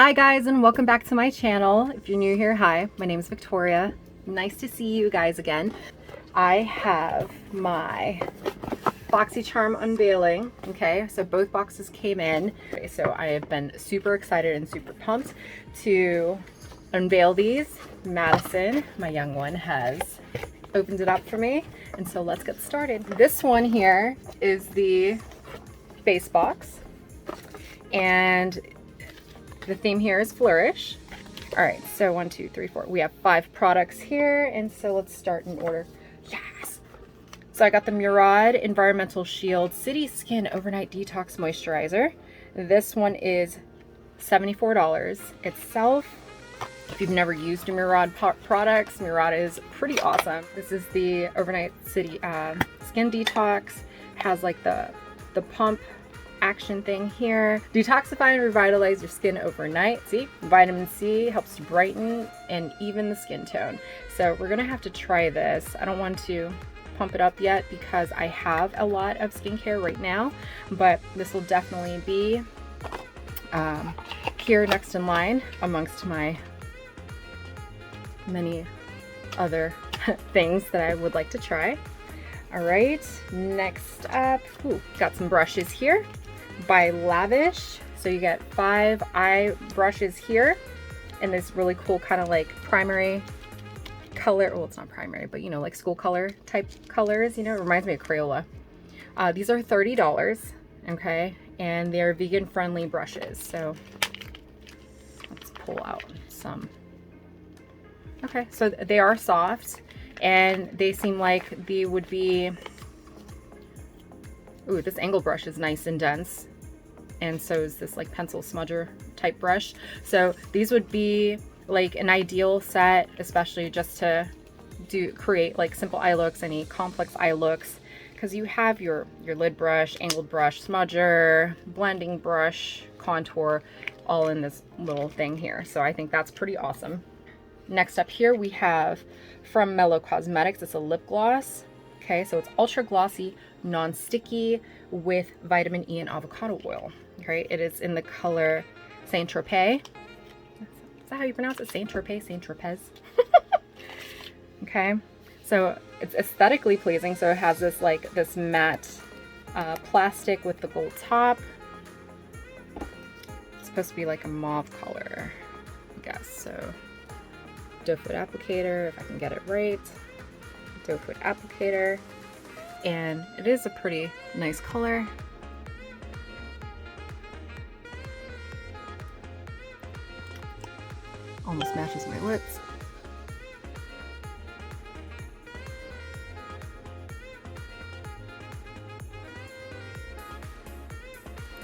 Hi guys, and welcome back to my channel. If you're new here, hi, my name is Victoria. Nice to see you guys again. I have my BoxyCharm unveiling. Okay, so both boxes came in. Okay, so I have been super excited and super pumped to unveil these. Madison, my young one, has opened it up for me, and so let's get started. This one here is the base box, and the theme here is Flourish. All right, so 1, 2, 3, 4. We have 5 products here, and so let's start in order. Yes! So I got the Murad Environmental Shield City Skin Overnight Detox Moisturizer. This one is $74 itself. If you've never used a Murad products, Murad is pretty awesome. This is the Overnight City Skin Detox. Has like the pump action thing here. Detoxify and revitalize your skin overnight. See, vitamin C helps to brighten and even the skin tone. So we're gonna have to try this. I don't want to pump it up yet because I have a lot of skincare right now, but this will definitely be here next in line amongst my many other things that I would like to try. All right, next up, got some brushes here by Lavish. So you get 5 eye brushes here in this really cool kind of like primary color. Well, it's not primary, but you know, like school color type colors, you know, it reminds me of Crayola. These are $30, okay? And they're vegan friendly brushes. So let's pull out some. Okay, so they are soft and they seem like they would be, ooh, this angle brush is nice and dense. And so is this like pencil smudger type brush. So these would be like an ideal set, especially just to create like simple eye looks, any complex eye looks, because you have your lid brush, angled brush, smudger, blending brush, contour, all in this little thing here. So I think that's pretty awesome. Next up here we have from Mellow Cosmetics. It's a lip gloss. Okay, so it's ultra glossy, non-sticky with vitamin E and avocado oil. Okay, it is in the color Saint Tropez. Is that how you pronounce it? Saint Tropez, Saint Tropez. Okay, so it's aesthetically pleasing. So it has this like this matte plastic with the gold top. It's supposed to be like a mauve color, I guess. So doe foot applicator, if I can get it right. Doe foot applicator, and it is a pretty nice color. Almost matches my lips.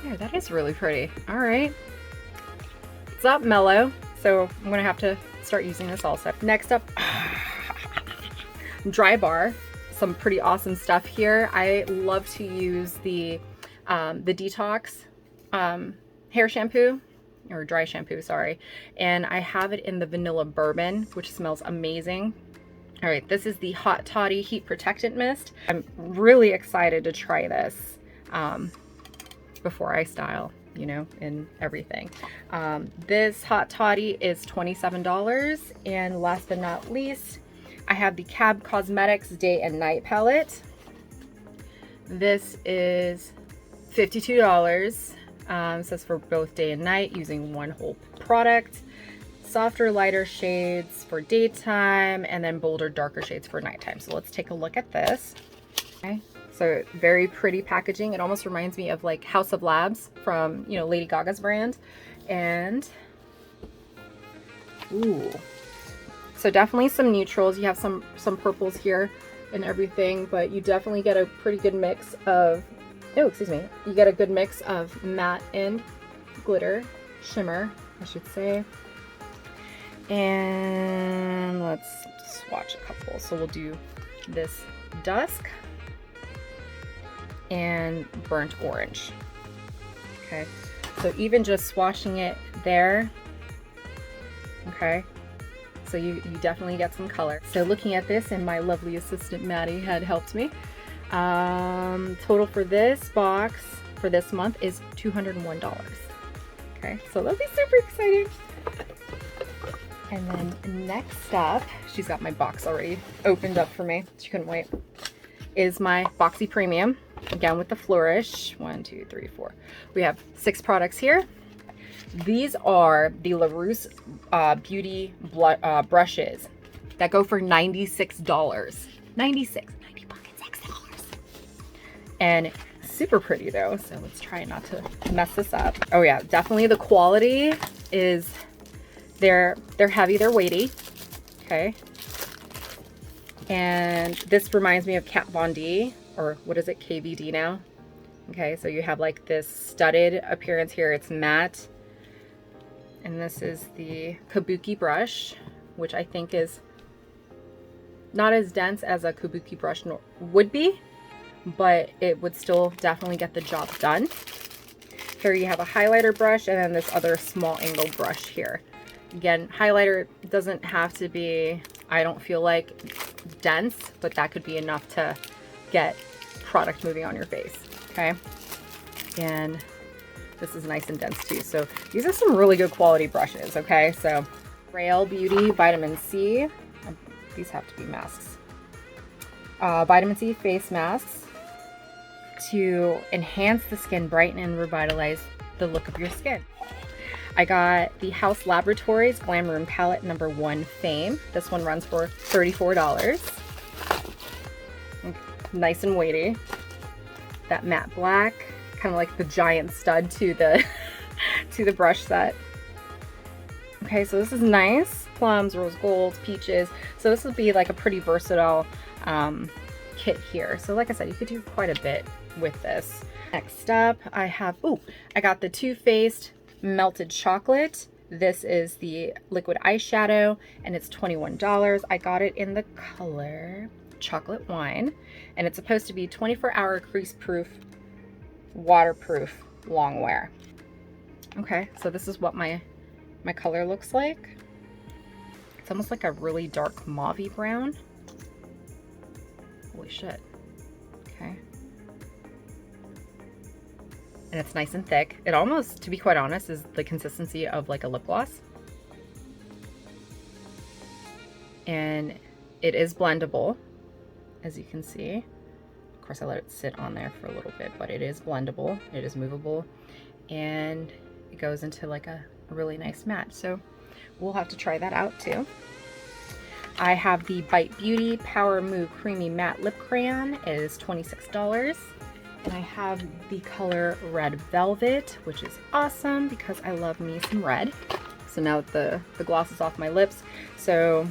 Yeah, that is really pretty. All right, it's up Mellow, so I'm gonna have to start using this also. Next up, Dry Bar. Some pretty awesome stuff here. I love to use the Detox hair shampoo, or dry shampoo, sorry. And I have it in the vanilla bourbon, which smells amazing. All right, this is the Hot Toddy Heat Protectant Mist. I'm really excited to try this before I style, you know, and everything. This Hot Toddy is $27. And last but not least, I have the Cab Cosmetics Day and Night Palette. This is $52. It says for both day and night, using one whole product. Softer, lighter shades for daytime, and then bolder, darker shades for nighttime. So let's take a look at this. Okay, so very pretty packaging. It almost reminds me of like House of Labs from, you know, Lady Gaga's brand. And ooh, so definitely some neutrals. You have some purples here and everything, but you definitely get a pretty good mix of, oh, excuse me, you get a good mix of matte and glitter, shimmer, I should say. And let's swatch a couple. So we'll do this Dusk and Burnt Orange. Okay, so even just swatching it there, okay, so you definitely get some color. So looking at this, and my lovely assistant Maddie had helped me. Total for this box for this month is $201. Okay, so that'll be super exciting. And then next up, she's got my box already opened up for me. She couldn't wait. Is my Boxy Premium, again with the flourish. 1, 2, 3, 4. We have 6 products here. These are the LaRousse Beauty brushes that go for $96. 96, 90 buckets, $6. And super pretty though, so let's try not to mess this up. Oh yeah, definitely the quality is, they're heavy, they're weighty, okay? And this reminds me of Kat Von D, or what is it, KVD now? Okay, so you have like this studded appearance here, it's matte. And this is the Kabuki brush, which I think is not as dense as a Kabuki brush would be, but it would still definitely get the job done. Here you have a highlighter brush and then this other small angle brush here. Again, highlighter doesn't have to be, I don't feel like, dense, but that could be enough to get product moving on your face, okay? And this is nice and dense too. So these are some really good quality brushes, okay? So Braille Beauty Vitamin C. These have to be masks. Vitamin C face masks to enhance the skin, brighten and revitalize the look of your skin. I got the House Laboratories Glam Room Palette number 1 Fame. This one runs for $34. Nice and weighty. That matte black, kind of like the giant stud to the to the brush set. Okay, so this is nice. Plums, rose gold, peaches. So this would be like a pretty versatile kit here. So like I said, you could do quite a bit with this. Next up, I got the Too Faced Melted Chocolate. This is the liquid eyeshadow and it's $21. I got it in the color Chocolate Wine and it's supposed to be 24-hour crease proof, waterproof long wear. Okay, so this is what my color looks like. It's almost like a really dark mauve-y brown. Holy shit. Okay. And it's nice and thick. It almost, to be quite honest, is the consistency of like a lip gloss. And it is blendable, as you can see. Of course, I let it sit on there for a little bit, but it is blendable. It is movable. And it goes into like a really nice matte. So we'll have to try that out too. I have the Bite Beauty Power Move Creamy Matte Lip Crayon. It is $26. And I have the color Red Velvet, which is awesome because I love me some red. So now the gloss is off my lips. So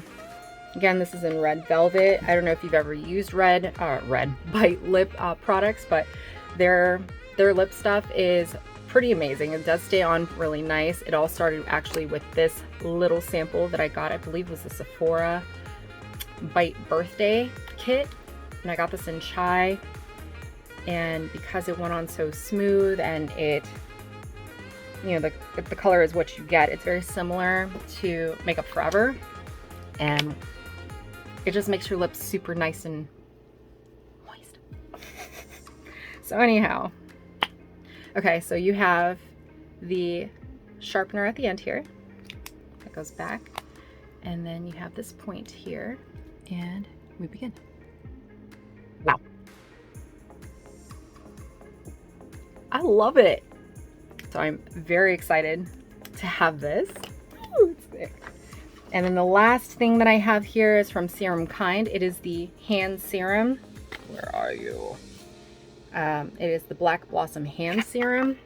again, this is in Red Velvet. I don't know if you've ever used Red Bite lip products, but their lip stuff is pretty amazing. It does stay on really nice. It all started actually with this little sample that I got, I believe was the Sephora Bite birthday kit. And I got this in Chai. And because it went on so smooth and it, you know, the color is what you get. It's very similar to Makeup Forever. And it just makes your lips super nice and moist. So anyhow, okay, so you have the sharpener at the end here. That goes back. And then you have this point here. And we begin. Wow. I love it. So I'm very excited to have this. Ooh, it's thick. And then the last thing that I have here is from Serum Kind. It is the hand serum. Where are you? It is the Black Blossom Hand Serum.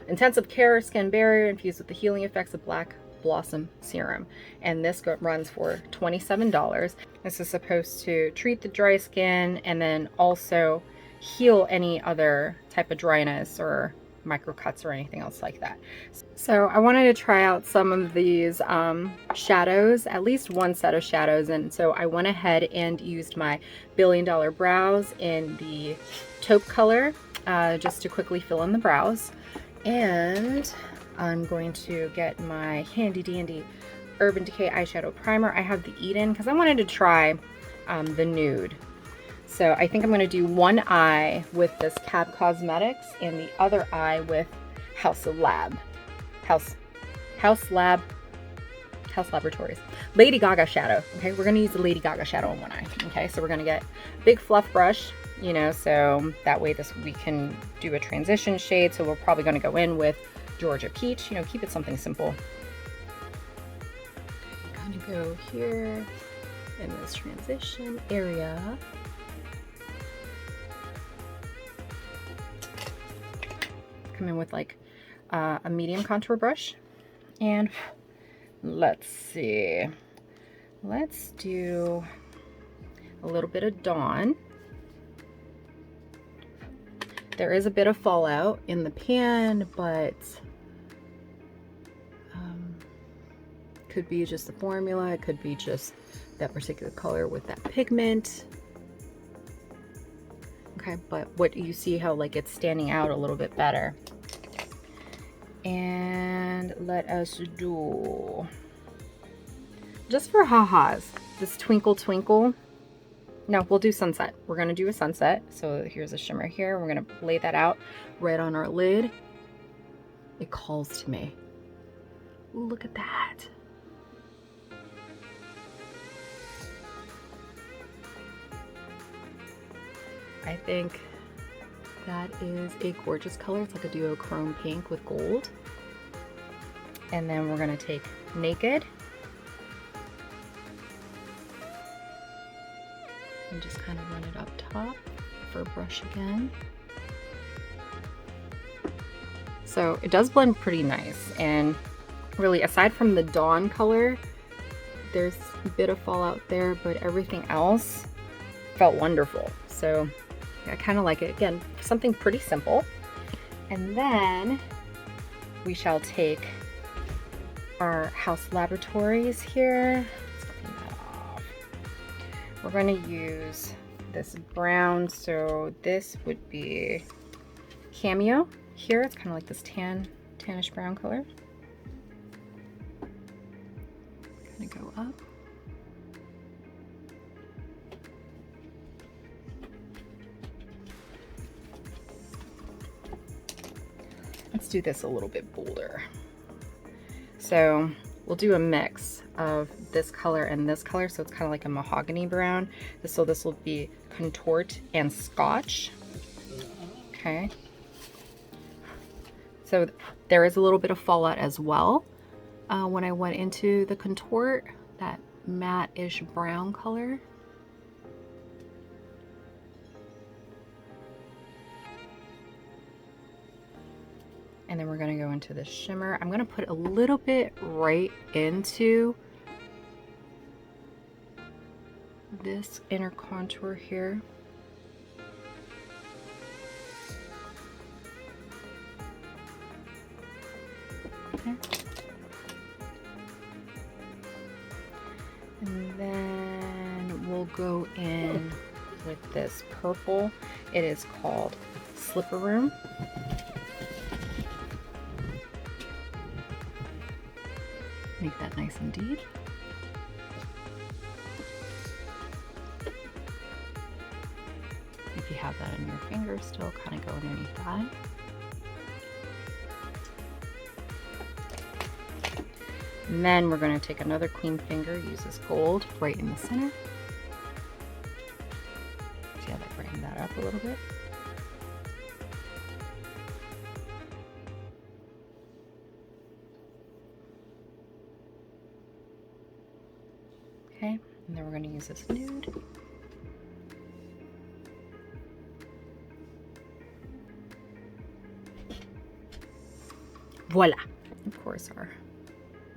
Intensive care, skin barrier infused with the healing effects of Black Blossom Serum. And this runs for $27. This is supposed to treat the dry skin and then also heal any other type of dryness or micro cuts or anything else like that. So I wanted to try out some of these shadows, at least one set of shadows, and so I went ahead and used my Billion Dollar Brows in the taupe color just to quickly fill in the brows. And I'm going to get my handy dandy Urban Decay eyeshadow primer. I have the Eden because I wanted to try the nude. So I think I'm going to do one eye with this Cab Cosmetics and the other eye with House of Lab. House Laboratories. Lady Gaga shadow. Okay, we're gonna use the Lady Gaga shadow on one eye. Okay, so we're gonna get a big fluff brush, you know, so that way we can do a transition shade. So we're probably gonna go in with Georgia Peach, you know, keep it something simple. I'm gonna go here in this transition area. Come in with like a medium contour brush, and let's see, let's do a little bit of Dawn. There is a bit of fallout in the pan, but could be just the formula, it could be just that particular color with that pigment. Okay, but what you see how like it's standing out a little bit better. And let us do, just for ha-has, this Twinkle Twinkle. No, we'll do Sunset. We're gonna do a sunset. So here's a shimmer here. We're gonna lay that out right on our lid. It calls to me. Ooh, look at that. I think that is a gorgeous color. It's like a duochrome pink with gold. And then we're gonna take Naked and just kind of run it up top for a brush again. So it does blend pretty nice, and really aside from the Dawn color, there's a bit of fallout there, but everything else felt wonderful. So I kind of like it. Again, something pretty simple. And then we shall take our House Laboratories here. Let's clean that off. We're going to use this brown. So this would be Cameo here. It's kind of like this tannish brown color. Gonna go up. Let's do this a little bit bolder. So we'll do a mix of this color and this color. So it's kind of like a mahogany brown. So this will be Contort and Scotch. Okay. So there is a little bit of fallout as well. When I went into the Contort, that matte-ish brown color. And then we're gonna go into the shimmer. I'm gonna put a little bit right into this inner contour here. Okay. And then we'll go in with this purple. It is called Slipper Room. Make that nice and deep. If you have that in your finger still, kind of go underneath that. And then we're going to take another clean finger, use this gold right in the center. See how that brightened that up a little bit? Okay, and then we're going to use this nude. Voila! Of course, our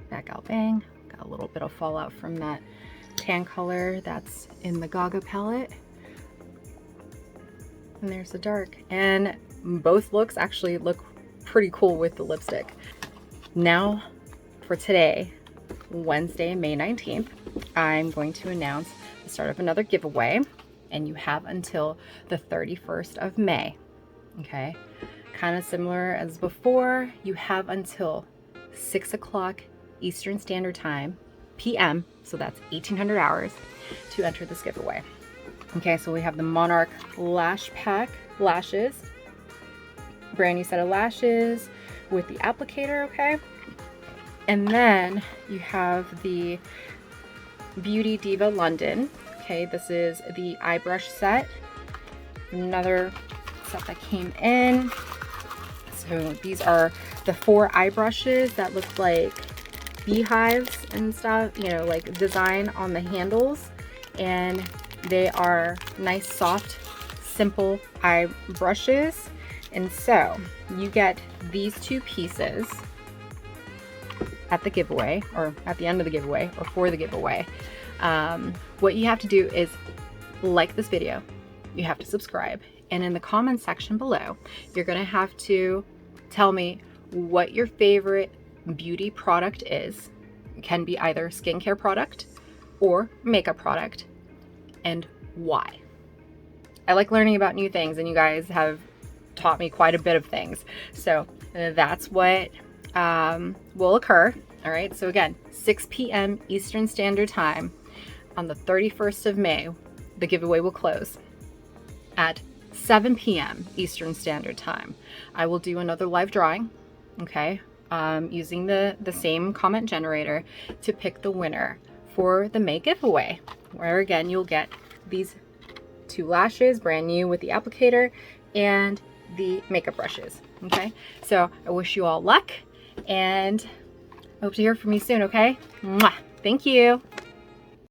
back out bang. Got a little bit of fallout from that tan color that's in the Gaga palette. And there's the dark. And both looks actually look pretty cool with the lipstick. Now, for today, Wednesday, May 19th, I'm going to announce the start of another giveaway, and you have until the 31st of May. Okay, kind of similar as before. You have until 6 o'clock Eastern Standard Time, PM, so that's 1800 hours, to enter this giveaway. Okay, so we have the Monarch Lash Pack lashes, brand new set of lashes with the applicator. Okay, And then you have the Beauty Diva London. Okay, this is the eye brush set. Another set that came in. So these are the 4 eye brushes that look like beehives and stuff, you know, like design on the handles. And they are nice, soft, simple eye brushes. And so you get these 2 pieces at the giveaway, or at the end of the giveaway, or for the giveaway. What you have to do is like this video, you have to subscribe, and in the comment section below, you're gonna have to tell me what your favorite beauty product is. It can be either skincare product or makeup product, and why. I like learning about new things, and you guys have taught me quite a bit of things. So that's what will occur. All right, so again, 6 p.m. Eastern Standard Time on the 31st of May, the giveaway will close. At 7 p.m. Eastern Standard Time, I will do another live drawing, okay, using the same comment generator to pick the winner for the May giveaway, where again, you'll get these 2 lashes, brand new with the applicator, and the makeup brushes, okay? So I wish you all luck, and I hope to hear from you soon, okay? Mwah! Thank you.